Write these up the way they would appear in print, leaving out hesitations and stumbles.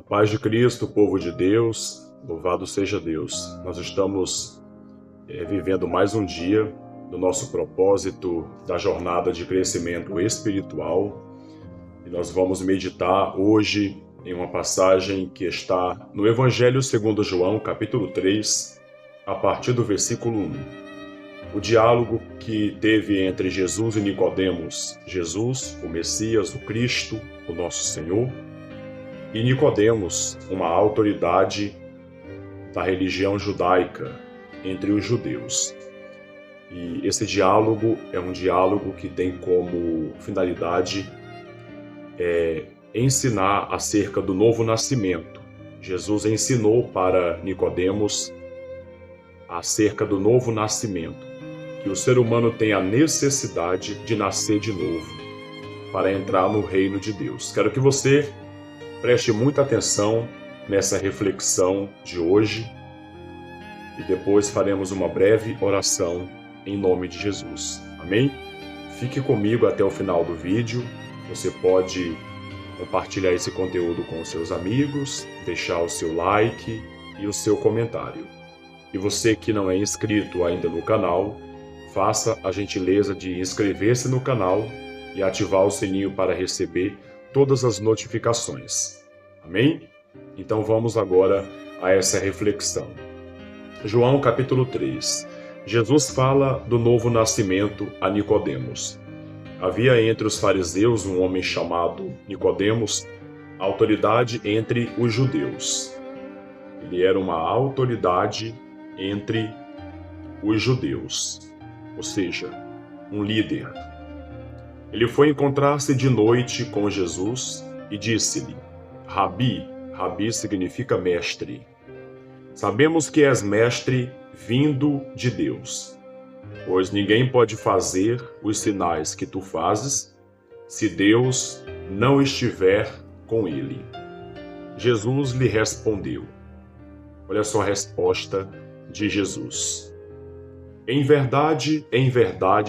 Paz de Cristo, povo de Deus, louvado seja Deus. Nós estamos vivendo mais um dia do nosso propósito da jornada de crescimento espiritual e nós vamos meditar hoje em uma passagem que está no Evangelho segundo João, capítulo 3, a partir do versículo 1. O diálogo que teve entre Jesus e Nicodemos, Jesus, o Messias, o Cristo, o nosso Senhor, e Nicodemos, uma autoridade da religião judaica entre os judeus. E esse diálogo é um diálogo que tem como finalidade ensinar acerca do novo nascimento. Jesus ensinou para Nicodemos acerca do novo nascimento, que o ser humano tem a necessidade de nascer de novo para entrar no reino de Deus. Quero que você preste muita atenção nessa reflexão de hoje e depois faremos uma breve oração em nome de Jesus. Amém? Fique comigo até o final do vídeo. Você pode compartilhar esse conteúdo com os seus amigos, deixar o seu like e o seu comentário. E você que não é inscrito ainda no canal, faça a gentileza de inscrever-se no canal e ativar o sininho para receber todas as notificações. Amém? Então vamos agora a essa reflexão. João capítulo 3. Jesus fala do novo nascimento a Nicodemos. Havia entre os fariseus um homem chamado Nicodemos, autoridade entre os judeus. Ele era uma autoridade entre os judeus, ou seja, um líder. Ele foi encontrar-se de noite com Jesus e disse-lhe: Rabi, Rabi significa mestre. Sabemos que és mestre vindo de Deus, pois ninguém pode fazer os sinais que tu fazes se Deus não estiver com ele. Jesus lhe respondeu. Olha só a resposta de Jesus. Em verdade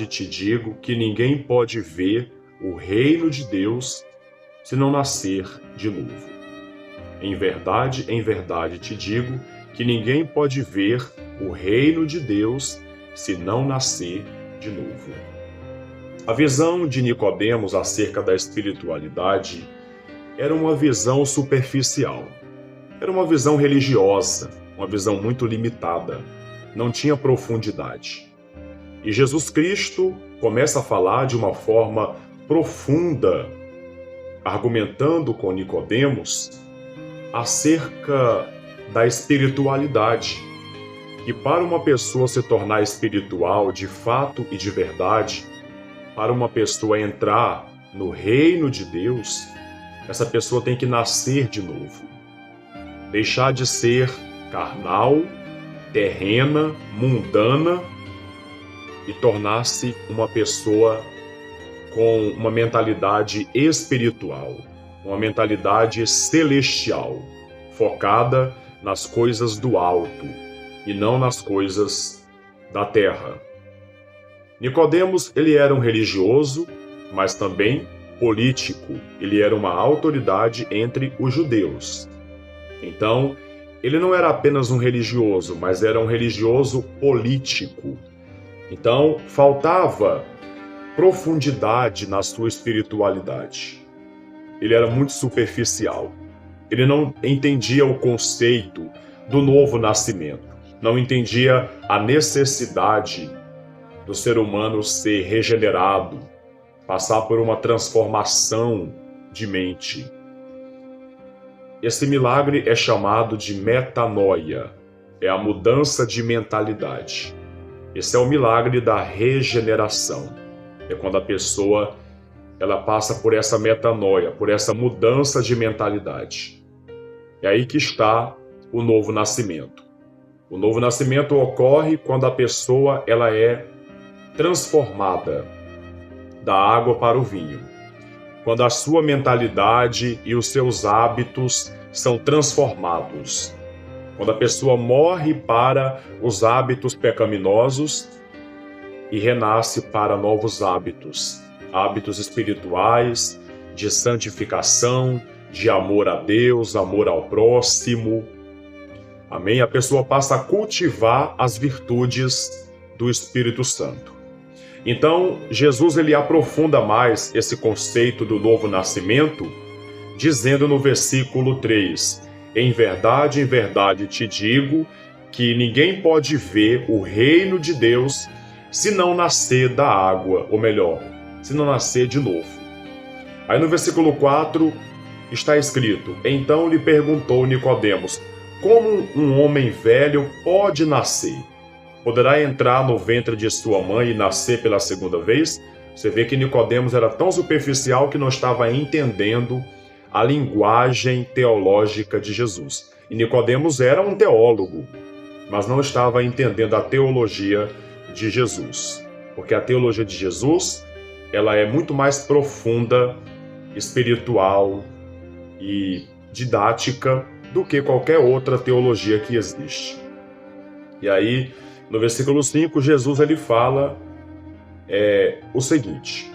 te digo que ninguém pode ver o reino de Deus se não nascer de novo. Em verdade te digo que ninguém pode ver o reino de Deus se não nascer de novo. A visão de Nicodemos acerca da espiritualidade era uma visão superficial. Era uma visão religiosa, uma visão muito limitada. Não tinha profundidade. E Jesus Cristo começa a falar de uma forma profunda, argumentando com Nicodemos acerca da espiritualidade. Que para uma pessoa se tornar espiritual de fato e de verdade, para uma pessoa entrar no reino de Deus, essa pessoa tem que nascer de novo. Deixar de ser carnal, terrena, mundana e tornar-se uma pessoa com uma mentalidade espiritual, uma mentalidade celestial, focada nas coisas do alto e não nas coisas da terra. Nicodemos, ele era um religioso, mas também político. Ele era uma autoridade entre os judeus. Então, ele não era apenas um religioso, mas era um religioso político. Então, faltava profundidade na sua espiritualidade. Ele era muito superficial. Ele não entendia o conceito do novo nascimento. Não entendia a necessidade do ser humano ser regenerado, passar por uma transformação de mente. Esse milagre é chamado de metanoia, é a mudança de mentalidade. Esse é o milagre da regeneração. É quando a pessoa ela passa por essa metanoia, por essa mudança de mentalidade. É aí que está o novo nascimento. O novo nascimento ocorre quando a pessoa ela é transformada da água para o vinho. Quando a sua mentalidade e os seus hábitos são transformados. Quando a pessoa morre para os hábitos pecaminosos e renasce para novos hábitos. Hábitos espirituais, de santificação, de amor a Deus, amor ao próximo. Amém? A pessoa passa a cultivar as virtudes do Espírito Santo. Então, Jesus ele aprofunda mais esse conceito do novo nascimento, dizendo no versículo 3: em verdade te digo que ninguém pode ver o reino de Deus se não nascer da água, ou melhor, se não nascer de novo. Aí no versículo 4 está escrito: então lhe perguntou Nicodemos: como um homem velho pode nascer? Poderá entrar no ventre de sua mãe e nascer pela segunda vez? Você vê que Nicodemos era tão superficial que não estava entendendo a linguagem teológica de Jesus. E Nicodemos era um teólogo, mas não estava entendendo a teologia de Jesus. Porque a teologia de Jesus, ela é muito mais profunda, espiritual e didática do que qualquer outra teologia que existe. E aí, no versículo 5, Jesus ele fala o seguinte: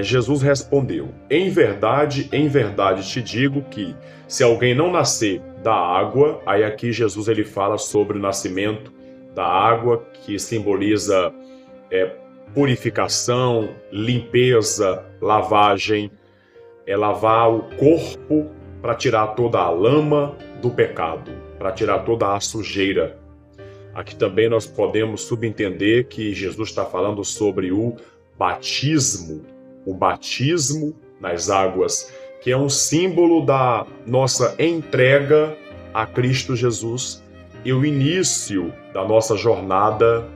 Jesus respondeu: em verdade te digo que se alguém não nascer da água, aí aqui Jesus ele fala sobre o nascimento da água, que simboliza purificação, limpeza, lavagem, lavar o corpo para tirar toda a lama do pecado, para tirar toda a sujeira. Aqui também nós podemos subentender que Jesus está falando sobre o batismo nas águas, que é um símbolo da nossa entrega a Cristo Jesus e o início da nossa jornada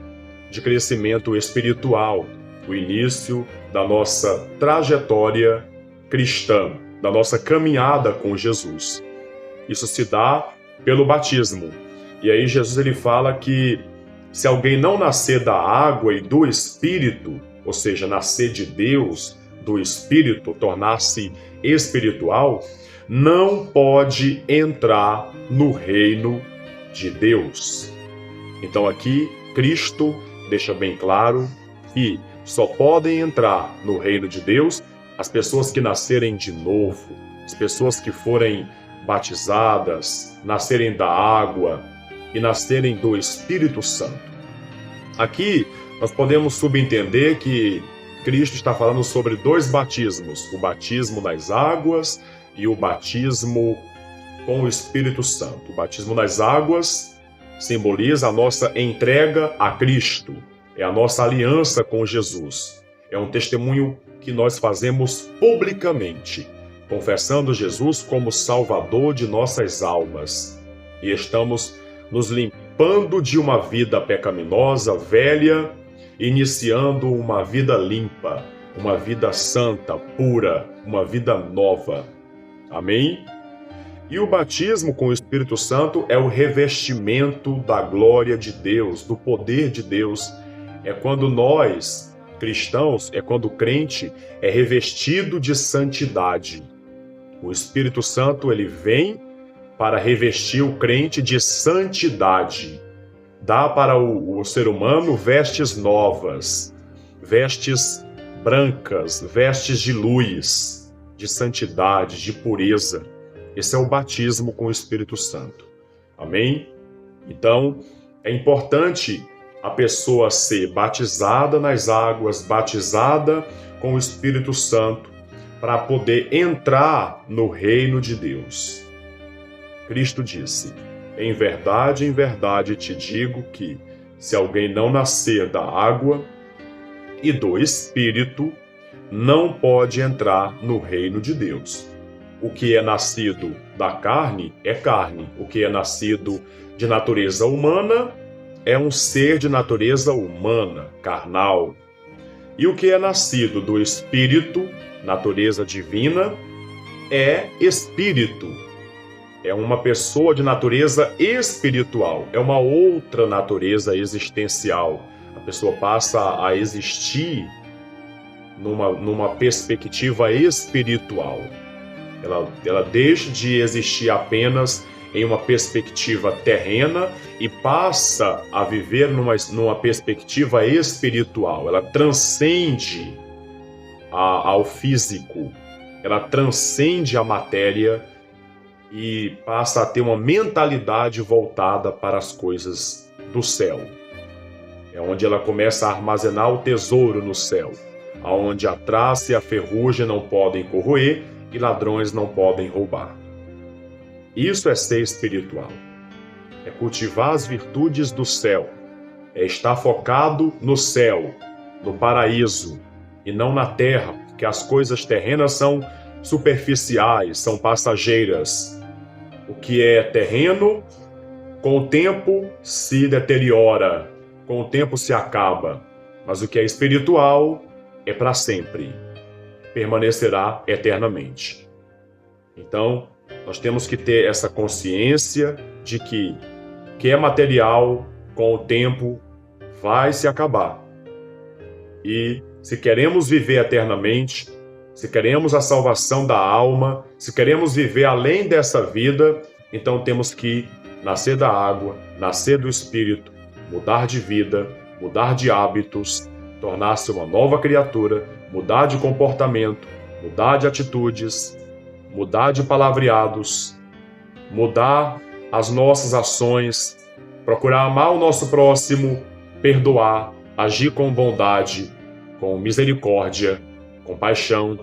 de crescimento espiritual, o início da nossa trajetória cristã, da nossa caminhada com Jesus. Isso se dá pelo batismo. E aí Jesus ele fala que se alguém não nascer da água e do Espírito, ou seja, nascer de Deus, do Espírito, tornar-se espiritual, não pode entrar no reino de Deus. Então aqui Cristo deixa bem claro que só podem entrar no reino de Deus as pessoas que nascerem de novo, as pessoas que forem batizadas, nascerem da água e nascerem do Espírito Santo. Aqui nós podemos subentender que Cristo está falando sobre dois batismos, o batismo nas águas e o batismo com o Espírito Santo. O batismo nas águas simboliza a nossa entrega a Cristo, é a nossa aliança com Jesus. É um testemunho que nós fazemos publicamente, confessando Jesus como Salvador de nossas almas. E estamos nos limpando de uma vida pecaminosa, velha, iniciando uma vida limpa, uma vida santa, pura, uma vida nova. Amém? E o batismo com o Espírito Santo é o revestimento da glória de Deus, do poder de Deus. É quando nós, cristãos, é quando o crente é revestido de santidade. O Espírito Santo, ele vem para revestir o crente de santidade. Dá para o ser humano vestes novas, vestes brancas, vestes de luz, de santidade, de pureza. Esse é o batismo com o Espírito Santo. Amém? Então, é importante a pessoa ser batizada nas águas, batizada com o Espírito Santo, para poder entrar no reino de Deus. Cristo disse: em verdade te digo que, se alguém não nascer da água e do Espírito, não pode entrar no reino de Deus. O que é nascido da carne é carne. O que é nascido de natureza humana é um ser de natureza humana, carnal. E o que é nascido do Espírito, natureza divina, é espírito. É uma pessoa de natureza espiritual, é uma outra natureza existencial. A pessoa passa a existir numa perspectiva espiritual. Ela deixa de existir apenas em uma perspectiva terrena e passa a viver numa perspectiva espiritual. Ela transcende ao físico. ela transcende a matéria e passa a ter uma mentalidade voltada para as coisas do céu. É onde ela começa a armazenar o tesouro no céu, aonde a traça e a ferrugem não podem corroer e ladrões não podem roubar. Isso é ser espiritual. É cultivar as virtudes do céu. É estar focado no céu, no paraíso, e não na terra, porque as coisas terrenas são superficiais, são passageiras. O que é terreno, com o tempo se deteriora, com o tempo se acaba. Mas o que é espiritual é para sempre, permanecerá eternamente. Então, nós temos que ter essa consciência de que é material, com o tempo vai se acabar. E se queremos viver eternamente, se queremos a salvação da alma, se queremos viver além dessa vida, então temos que nascer da água, nascer do Espírito, mudar de vida, mudar de hábitos, tornar-se uma nova criatura, mudar de comportamento, mudar de atitudes, mudar de palavreados, mudar as nossas ações, procurar amar o nosso próximo, perdoar, agir com bondade, com misericórdia, compaixão.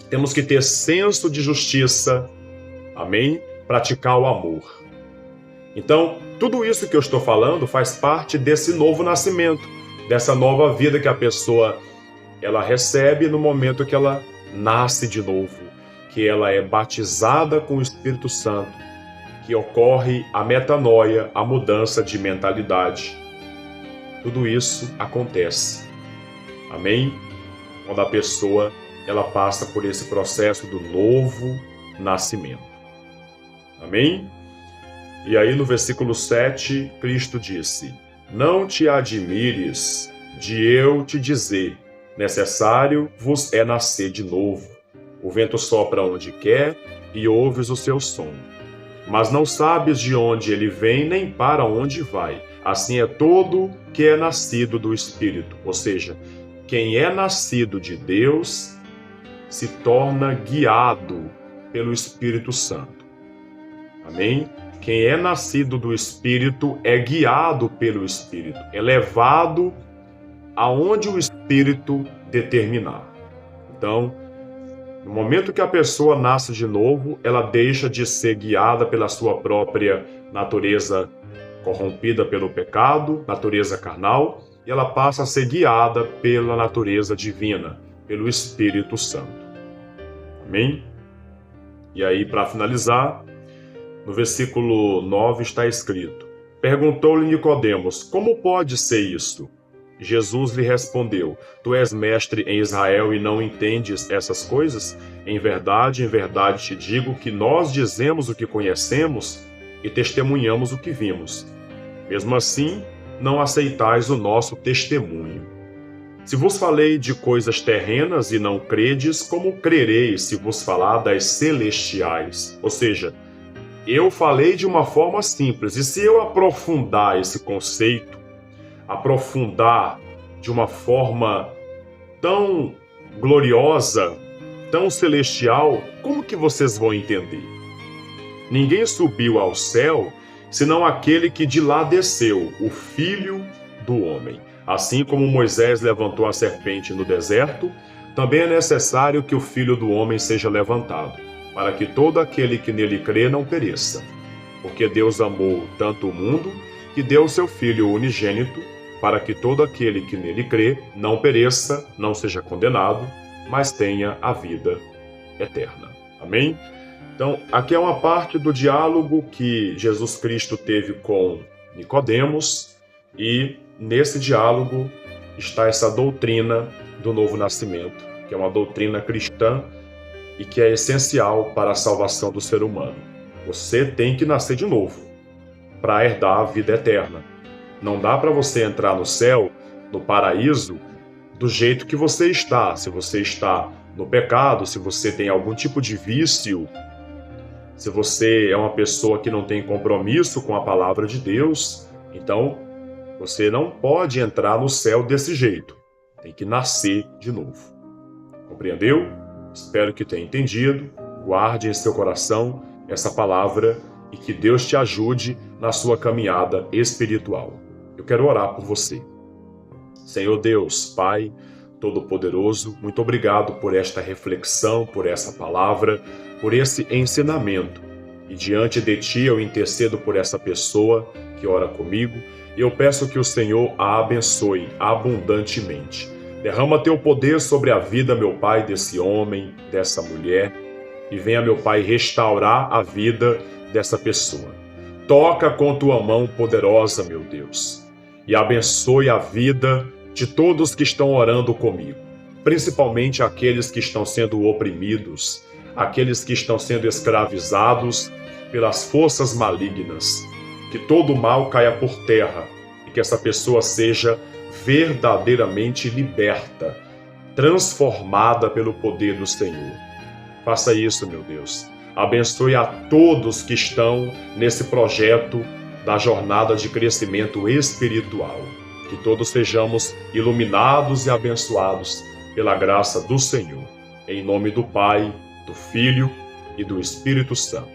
Temos que ter senso de justiça, amém? Praticar o amor. Então, tudo isso que eu estou falando faz parte desse novo nascimento, dessa nova vida que a pessoa ela recebe no momento que ela nasce de novo, que ela é batizada com o Espírito Santo, que ocorre a metanoia, a mudança de mentalidade. Tudo isso acontece. Amém? Quando a pessoa ela passa por esse processo do novo nascimento. Amém? E aí no versículo 7, Cristo disse: Não te admires de eu te dizer, necessário vos é nascer de novo. O vento sopra onde quer e ouves o seu som. Mas não sabes de onde ele vem nem para onde vai. Assim é todo que é nascido do Espírito. Ou seja, quem é nascido de Deus se torna guiado pelo Espírito Santo. Amém? Quem é nascido do Espírito é guiado pelo Espírito. É levado aonde o Espírito determinar. Então, no momento que a pessoa nasce de novo, ela deixa de ser guiada pela sua própria natureza corrompida pelo pecado, natureza carnal, e ela passa a ser guiada pela natureza divina, pelo Espírito Santo. Amém? E aí, para finalizar, no versículo 9 está escrito: Perguntou-lhe Nicodemos, como pode ser isto? Jesus lhe respondeu: Tu és mestre em Israel e não entendes essas coisas? Em verdade te digo que nós dizemos o que conhecemos e testemunhamos o que vimos. Mesmo assim, não aceitais o nosso testemunho. Se vos falei de coisas terrenas e não credes, como crereis se vos falar das celestiais? Ou seja, eu falei de uma forma simples, e se eu aprofundar esse conceito, aprofundar de uma forma tão gloriosa, tão celestial, como que vocês vão entender? Ninguém subiu ao céu, senão aquele que de lá desceu, o Filho do Homem. Assim como Moisés levantou a serpente no deserto, também é necessário que o Filho do Homem seja levantado, para que todo aquele que nele crê não pereça. Porque Deus amou tanto o mundo, que deu o seu Filho unigênito, para que todo aquele que nele crê não pereça, não seja condenado, mas tenha a vida eterna. Amém? Então, aqui é uma parte do diálogo que Jesus Cristo teve com Nicodemos, e nesse diálogo está essa doutrina do novo nascimento, que é uma doutrina cristã e que é essencial para a salvação do ser humano. Você tem que nascer de novo para herdar a vida eterna. Não dá para você entrar no céu, no paraíso, do jeito que você está. Se você está no pecado, se você tem algum tipo de vício, se você é uma pessoa que não tem compromisso com a palavra de Deus, então você não pode entrar no céu desse jeito. Tem que nascer de novo. Compreendeu? Espero que tenha entendido. Guarde em seu coração essa palavra e que Deus te ajude na sua caminhada espiritual. Eu quero orar por você. Senhor Deus, Pai Todo-Poderoso, muito obrigado por esta reflexão, por essa palavra, por esse ensinamento. E diante de Ti eu intercedo por essa pessoa que ora comigo e eu peço que o Senhor a abençoe abundantemente. Derrama Teu poder sobre a vida, meu Pai, desse homem, dessa mulher, e venha, meu Pai, restaurar a vida dessa pessoa. Toca com Tua mão poderosa, meu Deus, e abençoe a vida de todos que estão orando comigo, principalmente aqueles que estão sendo oprimidos, aqueles que estão sendo escravizados pelas forças malignas. Que todo o mal caia por terra e que essa pessoa seja verdadeiramente liberta, transformada pelo poder do Senhor. Faça isso, meu Deus. Abençoe a todos que estão nesse projeto da jornada de crescimento espiritual. Que todos sejamos iluminados e abençoados pela graça do Senhor. Em nome do Pai, do Filho e do Espírito Santo.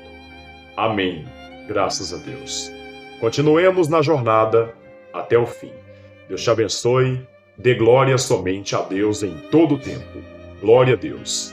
Amém. Graças a Deus. Continuemos na jornada até o fim. Deus te abençoe. Dê glória somente a Deus em todo o tempo. Glória a Deus.